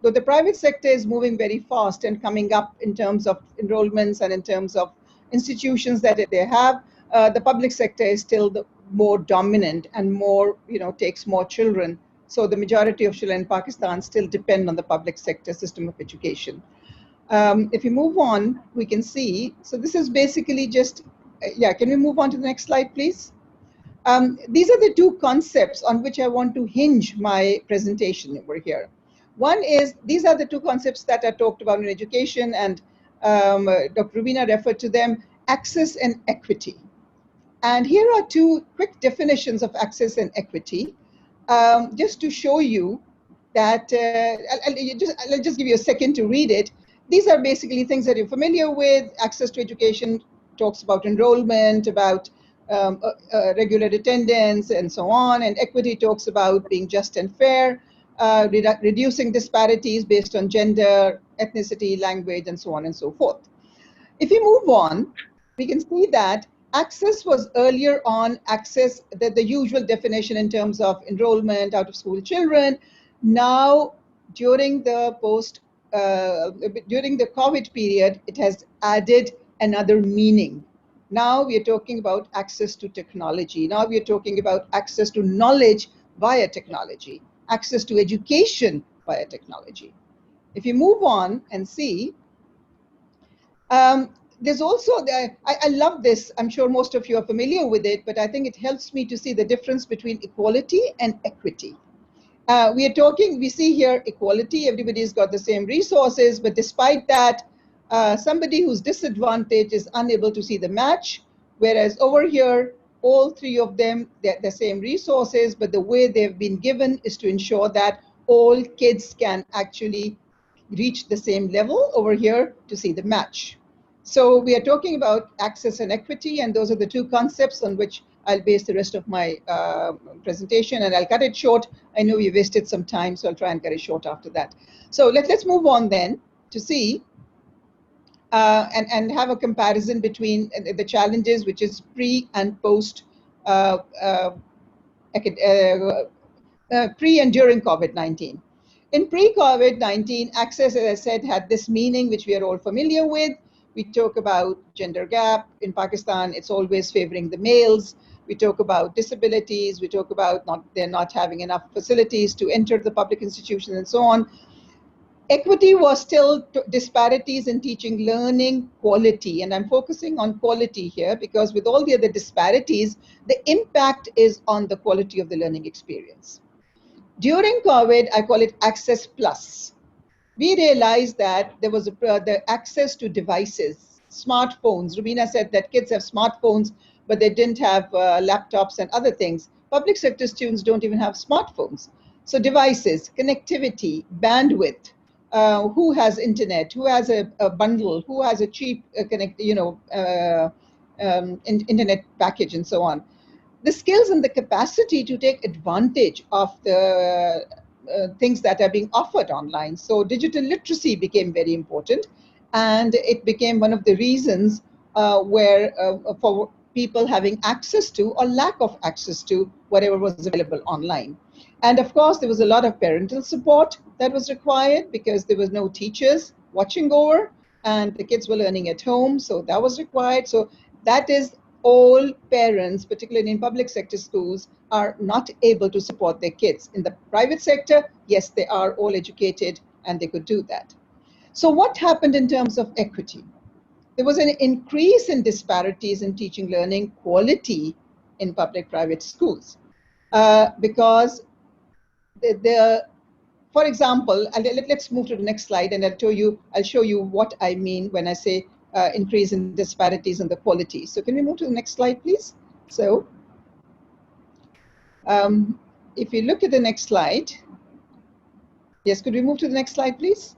though the private sector is moving very fast and coming up in terms of enrollments and in terms of institutions that they have, the public sector is still the more dominant and more, takes more children. So the majority of children in Pakistan still depend on the public sector system of education. If you move on, we can see, so this is basically just, yeah, can we move on to the next slide, please? These are the two concepts on which I want to hinge my presentation over here. One is, these are the two concepts that are talked about in education, and Dr. Rubina referred to them, access and equity. And here are two quick definitions of access and equity, just to show you that, I'll just give you a second to read it. These are basically things that you're familiar with. Access to education talks about enrollment, about regular attendance, and so on. And equity talks about being just and fair, reducing disparities based on gender, ethnicity, language, and so on and so forth. If you move on, we can see that access was earlier on access, the usual definition in terms of enrollment, out of school children. Now, during the during the COVID period, it has added another meaning. Now we are talking about access to technology. Now we are talking about access to knowledge via technology, access to education via technology. If you move on and see, there's also, I love this, I'm sure most of you are familiar with it, but I think it helps me to see the difference between equality and equity. We see here equality, everybody's got the same resources, but despite that, somebody who's disadvantaged is unable to see the match, whereas over here, all three of them, they're the same resources, but the way they've been given is to ensure that all kids can actually reach the same level over here to see the match. So we are talking about access and equity, and those are the two concepts on which I'll base the rest of my presentation, and I'll cut it short. I know we wasted some time, so I'll try and cut it short after that. So let's move on then to see and have a comparison between the challenges, which is pre and post, pre and during COVID-19. In pre-COVID-19, access, as I said, had this meaning which we are all familiar with. We talk about gender gap. In Pakistan, it's always favoring the males. We talk about disabilities. We talk about they're not having enough facilities to enter the public institutions and so on. Equity was still disparities in teaching, learning, quality. And I'm focusing on quality here because with all the other disparities, the impact is on the quality of the learning experience. During COVID, I call it Access Plus. We realized that there was the access to devices, smartphones. Rubina said that kids have smartphones, but they didn't have laptops and other things. Public sector students don't even have smartphones. So devices, connectivity, bandwidth, who has internet, who has a bundle, who has a cheap internet package, and so on. The skills and the capacity to take advantage of the things that are being offered online. So digital literacy became very important, and it became one of the reasons for people having access to or lack of access to whatever was available online. And of course, there was a lot of parental support that was required because there was no teachers watching over, and the kids were learning at home, so that was required. So that is, all parents, particularly in public sector schools, are not able to support their kids. In the private sector, yes, they are all educated and they could do that. So what happened in terms of equity? There was an increase in disparities in teaching, learning, quality in public-private schools because for example, let's move to the next slide, and I'll show you what I mean when I say increase in disparities in the quality. So can we move to the next slide, please? So if you look at the next slide, yes, could we move to the next slide, please?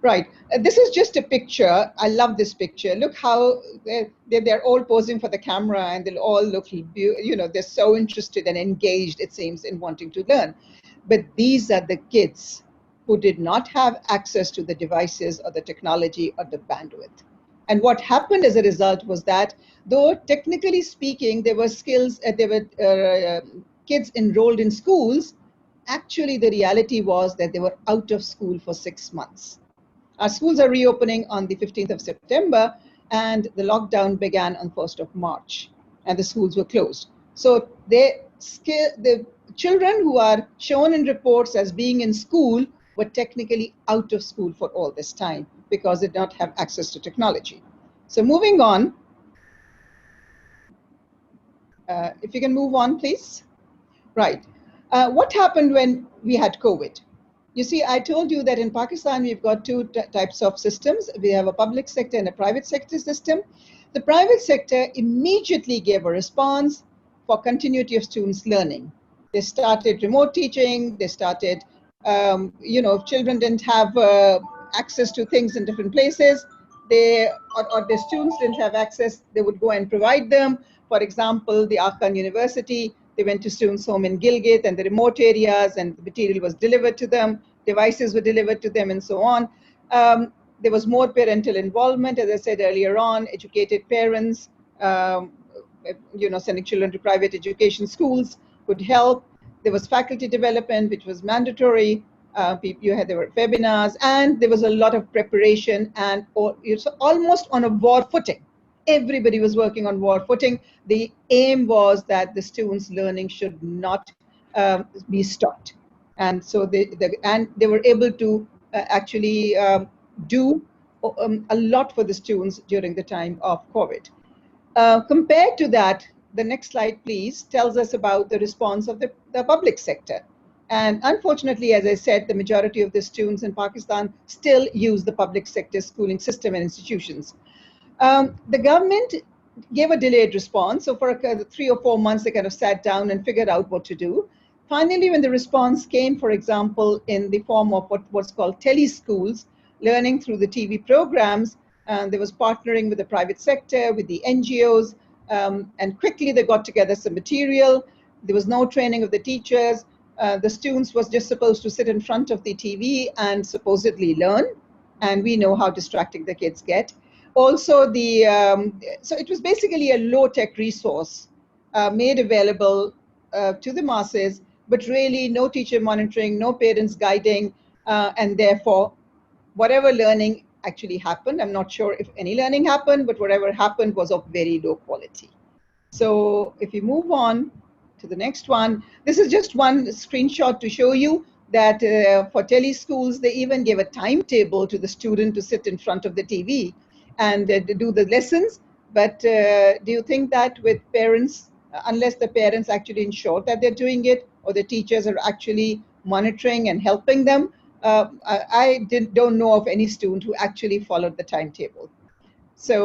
Right, this is just a picture. I love this picture. Look how they're all posing for the camera, and they'll all look, they're so interested and engaged, it seems, in wanting to learn. But these are the kids who did not have access to the devices or the technology or the bandwidth. And what happened as a result was that, though technically speaking, there were skills, there were kids enrolled in schools, actually the reality was that they were out of school for 6 months. Our schools are reopening on the 15th of September, and the lockdown began on 1st of March, and the schools were closed. So the children who are shown in reports as being in school were technically out of school for all this time because they did not have access to technology. So moving on, if you can move on, please. Right. What happened when we had COVID? You see, I told you that in Pakistan, we've got two types of systems. We have a public sector and a private sector system. The private sector immediately gave a response for continuity of students' learning. They started remote teaching. They started, if children didn't have access to things in different places, or the students didn't have access, they would go and provide them. For example, the Arkan University, they went to students' home in Gilgit and the remote areas, and the material was delivered to them, devices were delivered to them, and so on. There was more parental involvement, as I said earlier on, educated parents, sending children to private education schools could help. There was faculty development, which was mandatory. There were webinars, and there was a lot of preparation, and almost on a war footing. Everybody was working on war footing. The aim was that the students' learning should not be stopped, and so they were able to actually do a lot for the students during the time of COVID. Compared to that, the next slide, please, tells us about the response of the public sector. And unfortunately, as I said, the majority of the students in Pakistan still use the public sector schooling system and institutions. The government gave a delayed response. So for 3 or 4 months, they kind of sat down and figured out what to do. Finally, when the response came, for example, in the form of what's called teleschools, learning through the TV programs, there was partnering with the private sector, with the NGOs, and quickly they got together some material. There was no training of the teachers. The students was just supposed to sit in front of the TV and supposedly learn. And we know how distracting the kids get. Also, so it was basically a low-tech resource made available to the masses, but really no teacher monitoring, no parents guiding, and therefore, whatever learning actually happened, I'm not sure if any learning happened, but whatever happened was of very low quality. So if you move on to the next one, this is just one screenshot to show you that for teleschools, they even gave a timetable to the student to sit in front of the TV and do the lessons. But do you think that with parents, unless the parents actually ensure that they're doing it, or the teachers are actually monitoring and helping them, I don't know of any student who actually followed the timetable. So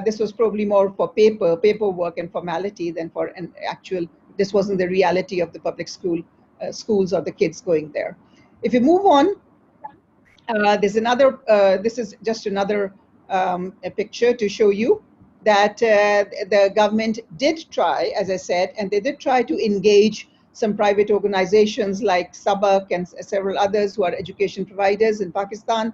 this was probably more for paperwork and formality than for an actual, this wasn't the reality of the public schools or the kids going there. If you move on, there's another, this is just another a picture to show you that the government did try, as I said, and they did try to engage some private organizations like Sabak and several others who are education providers in Pakistan.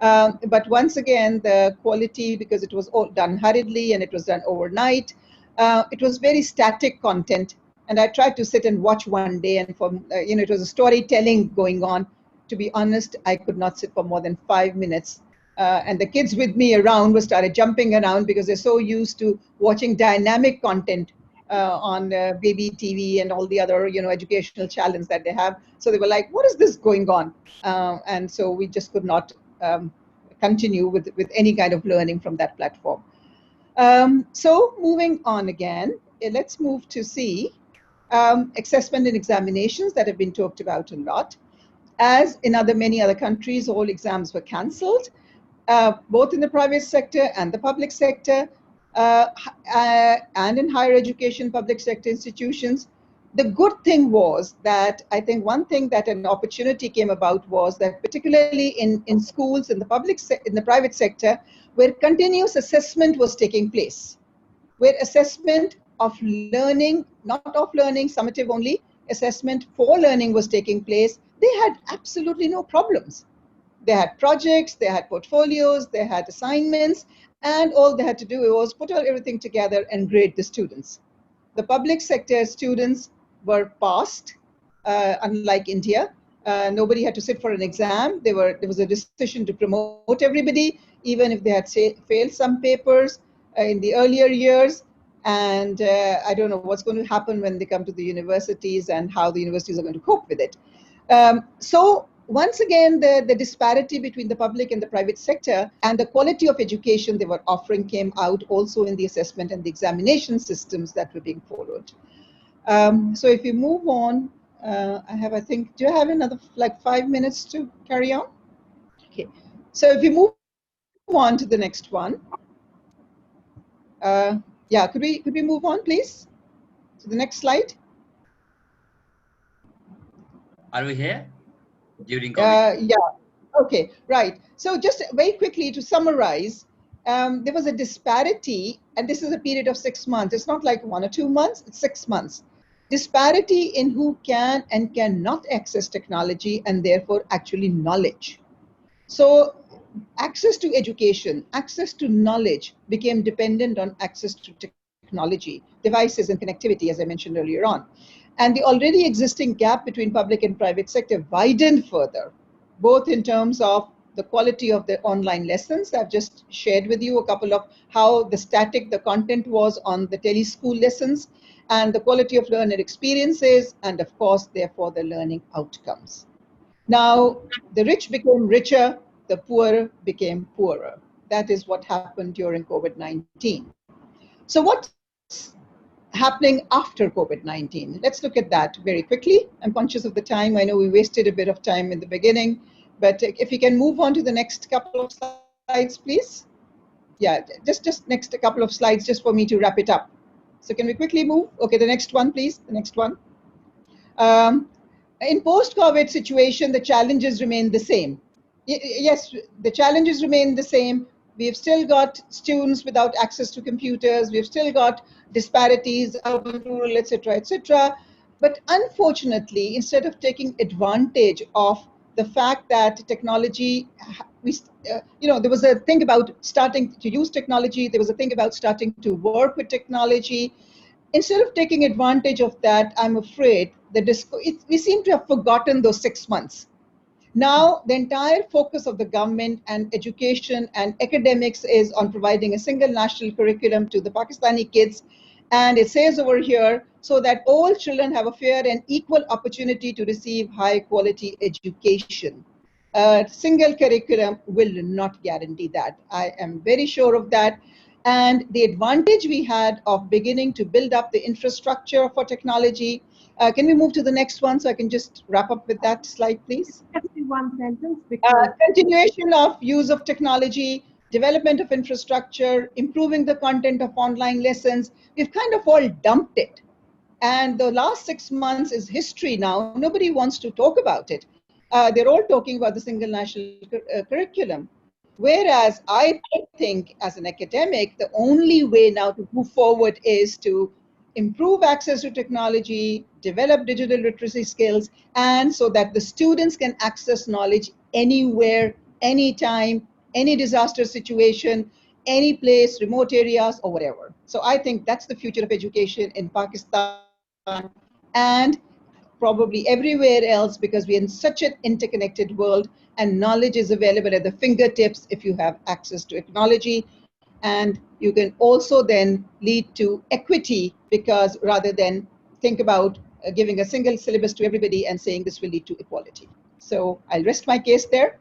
But once again, the quality, because it was all done hurriedly and it was done overnight, it was very static content. And I tried to sit and watch one day, and it was a storytelling going on. To be honest, I could not sit for more than 5 minutes. And the kids with me around started jumping around because they're so used to watching dynamic content on baby TV and all the other, educational channels that they have. So they were like, what is this going on? And so we just could not continue with any kind of learning from that platform. So moving on again, let's move to see assessment and examinations that have been talked about a lot. As in many other countries, all exams were cancelled, both in the private sector and the public sector, and in higher education, public sector institutions. The good thing was that I think one thing that an opportunity came about was that particularly in schools, in the private sector, where continuous assessment was taking place, where assessment of learning, not of learning, summative only, assessment for learning was taking place, they had absolutely no problems. They had projects, they had portfolios, they had assignments, and all they had to do was put everything together and grade the students. The public sector students were passed, unlike India, Nobody had to sit for an exam. There was a decision to promote everybody, even if they had failed some papers in the earlier years. And I don't know what's going to happen when they come to the universities and how the universities are going to cope with it. So once again, the disparity between the public and the private sector and the quality of education they were offering came out also in the assessment and the examination systems that were being followed. So if you move on, I think, do you have another like 5 minutes to carry on? Okay. So if you move on to the next one, yeah, could we move on, please, to the next slide? Are we here during COVID? Yeah. Okay. Right. So just very quickly to summarize, there was a disparity, and this is a period of 6 months. It's not like 1 or 2 months. It's 6 months. Disparity in who can and cannot access technology and therefore actually knowledge. So access to education, access to knowledge became dependent on access to technology, devices and connectivity, as I mentioned earlier on. And the already existing gap between public and private sector widened further, both in terms of the quality of the online lessons. I've just shared with you a couple of how the static the content was on the teleschool lessons, and the quality of learner experiences, and of course, therefore, the learning outcomes. Now, the rich became richer, the poor became poorer. That is what happened during COVID-19. So what's happening after COVID-19? Let's look at that very quickly. I'm conscious of the time. I know we wasted a bit of time in the beginning, but if you can move on to the next couple of slides, please. Yeah, just next couple of slides just for me to wrap it up. So can we quickly move? Okay, the next one, please, the next one. Um, in post-COVID situation, the challenges remain the same. Yes, the challenges remain the same. We've still got students without access to computers. We've still got disparities, urban, rural, etc., etc. But unfortunately, instead of taking advantage of the fact that technology, there was a thing about starting to use technology. There was a thing about starting to work with technology. Instead of taking advantage of that, I'm afraid we seem to have forgotten those 6 months. Now, the entire focus of the government and education and academics is on providing a single national curriculum to the Pakistani kids. And it says over here, so that all children have a fair and equal opportunity to receive high quality education. A single curriculum will not guarantee that. I am very sure of that. And the advantage we had of beginning to build up the infrastructure for technology. Can we move to the next one so I can just wrap up with that slide, please? One sentence. Continuation of use of technology, development of infrastructure, improving the content of online lessons. We've kind of all dumped it. And the last 6 months is history now. Nobody wants to talk about it. They're all talking about the single national curriculum. Whereas I think as an academic, the only way now to move forward is to improve access to technology, develop digital literacy skills, and so that the students can access knowledge anywhere, anytime, any disaster situation, any place, remote areas, or whatever. So I think that's the future of education in Pakistan and probably everywhere else, because we're in such an interconnected world and knowledge is available at the fingertips if you have access to technology. And you can also then lead to equity, because rather than think about giving a single syllabus to everybody and saying this will lead to equality. So I'll rest my case there.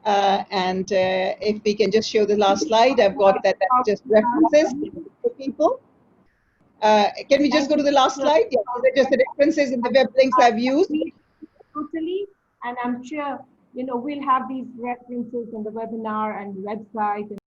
And if we can just show the last slide, I've got that just references for people. Can we just go to the last slide? Yeah, these are just the references in the web links I've used. Totally, and I'm sure we'll have these references on the webinar and the website.